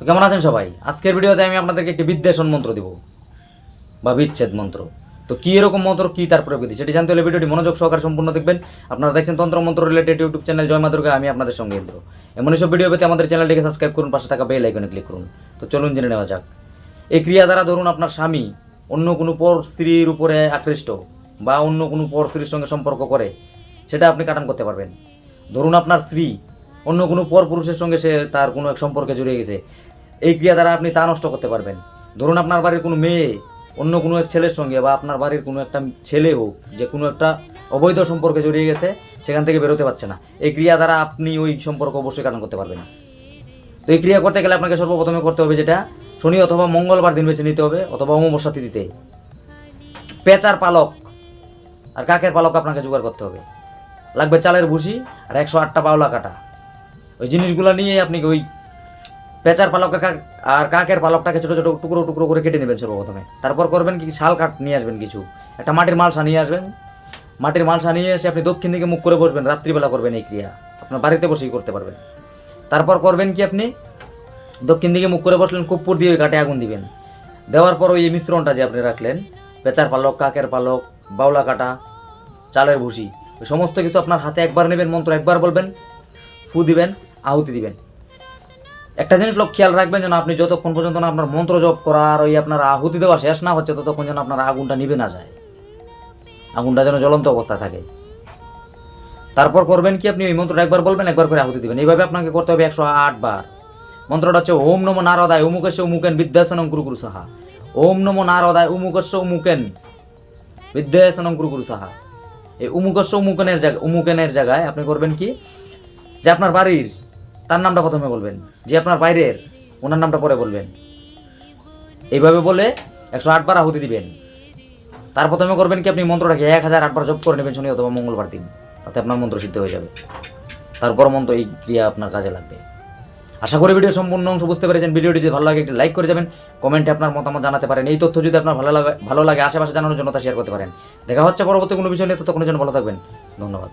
তো কেমন আছেন সবাই? আজকের ভিডিওতে আমি আপনাদেরকে একটি বিদ্বেষণ মন্ত্র দিব বা বিচ্ছেদ মন্ত্র। তো কী এরকম মন্ত্র, কী তার প্রকৃতি, সেটি জানতে হলে ভিডিওটি মনোযোগ সহকারে সম্পূর্ণ দেখবেন। আপনারা দেখছেন তন্ত্র মন্ত্র রিলেটেড ইউটিউব চ্যানেল জয় মা দুর্গা, আমি আপনাদের সঙ্গে ইন্দ্র। এমনই সব ভিডিও পেতে আমাদের চ্যানেলটিকে সাবস্ক্রাইব করুন, পাশে থাকা বেল আইকনে ক্লিক করুন। তো চলুন জেনে নেওয়া যাক। এই ক্রিয়া দ্বারা ধরুন আপনার স্বামী অন্য কোনো পর স্ত্রীর উপরে আকৃষ্ট বা অন্য কোনো পর স্ত্রীর সঙ্গে সম্পর্ক করে, সেটা আপনি কাটান করতে পারবেন। ধরুন আপনার স্ত্রী অন্য কোনো পর পুরুষের সঙ্গে সে তার কোনো এক সম্পর্কে জড়িয়ে গেছে, এই ক্রিয়া দ্বারা আপনি তা নষ্ট করতে পারবেন। ধরুন আপনার বাড়ির কোনো মেয়ে অন্য কোনো এক ছেলের সঙ্গে বা আপনার বাড়ির কোনো একটা ছেলে হোক যে কোনো একটা অবৈধ সম্পর্কে জড়িয়ে গেছে, সেখান থেকে বেরোতে পারছে না, এই ক্রিয়া দ্বারা আপনি ওই সম্পর্ক অবশ্যই কাটান করতে পারবেন। তো এই ক্রিয়া করতে গেলে আপনাকে সর্বপ্রথমে করতে হবে যেটা, শনি অথবা মঙ্গলবার দিন বেছে নিতে হবে, অথবা অমাবস্যা তিথিতে পেঁচার পালক আর কাকের পালক আপনাকে জোগাড় করতে হবে। লাগবে চালের ভুসি আর 108টা বাউলা কাটা। ওই জিনিসগুলো নিয়ে আপনি ওই পেঁচার পালক আর কাকের পালকটাকে ছোটো ছোটো টুকরো টুকরো করে কেটে নেবেন সর্বপ্রথমে। তারপর করবেন কি, শাল কাঠ নিয়ে আসবেন, কিছু একটা মাটির মালসা নিয়ে আসবেন। মাটির মালসা নিয়ে এসে আপনি দক্ষিণ দিকে মুখ করে বসবেন, রাত্রিবেলা করবেন এই ক্রিয়া, আপনার বাড়িতে বসেই করতে পারবেন। তারপর করবেন কি, আপনি দক্ষিণ দিকে মুখ করে বসলেন, কর্পূর দিয়ে ওই কাঠে আগুন দিবেন। দেওয়ার পর ওই মিশ্রণটা যে আপনি রাখলেন, পেঁচার পালক, কাকের পালক, বাউলা কাটা, চালের ভুসি, ওই সমস্ত কিছু আপনার হাতে একবার নেবেন, মন্ত্র একবার বলবেন, ফু দিবেন, আহুতি দিবেন। একটা জিনিস লোক খেয়াল রাখবেন যেন আপনি যতক্ষণ পর্যন্ত না আপনার মন্ত্র জপ করা আর ওই আপনার আহুতি দেওয়া শেষ না হচ্ছে, ততক্ষণ যেন আপনার আগুনটা নিভে না যায়, আগুনটা যেন জ্বলন্ত অবস্থায় থাকে। তারপর করবেন কি, আপনি ওই মন্ত্রটা একবার বলবেন, একবার করে আহুতি দিবেন। এইভাবে আপনাকে করতে হবে 108 বার। মন্ত্রটা হচ্ছে ওম নমো নারদায় উমুকেশ উমুকেন বিদ্যাসনং কুরু কুরু সাহা। ওম নমো নারদায় উমুকেশ উমুকেন বিদ্যাসনং কুরু কুরু সাহা। এই উমুকেশ উমুকেনের জায়গায় আপনি করবেন কি, যে আপনার বাড়ির তার নামটা প্রথমে বলবেন, যে আপনার বাইরের ওনার নামটা পরে বলবেন। এইভাবে বলে 108 বার আহুতি দিবেন। তার প্রথমে করবেন কি, আপনি মন্ত্রটাকে 1008 বার জপ করে নেবেন শনি অথবা মঙ্গলবার দিন, তাতে আপনার মন্ত্র সিদ্ধ হয়ে যাবে। তারপর মন্ত্র এই ক্রিয়া আপনার কাজে লাগবে। আশা করি ভিডিও সম্পূর্ণ অংশ বুঝতে পেরেছেন। ভিডিওটি যদি ভালো লাগে একটি লাইক করে যাবেন, কমেন্টে আপনার মতামত জানাতে পারেন। এই তথ্য যদি আপনার ভালো লাগে আশেপাশে জানানোর জন্য তা শেয়ার করতে পারেন। দেখা হচ্ছে পরবর্তী কোনো বিষয় নিয়ে, ততক্ষণের জন্য ভালো থাকবেন। ধন্যবাদ।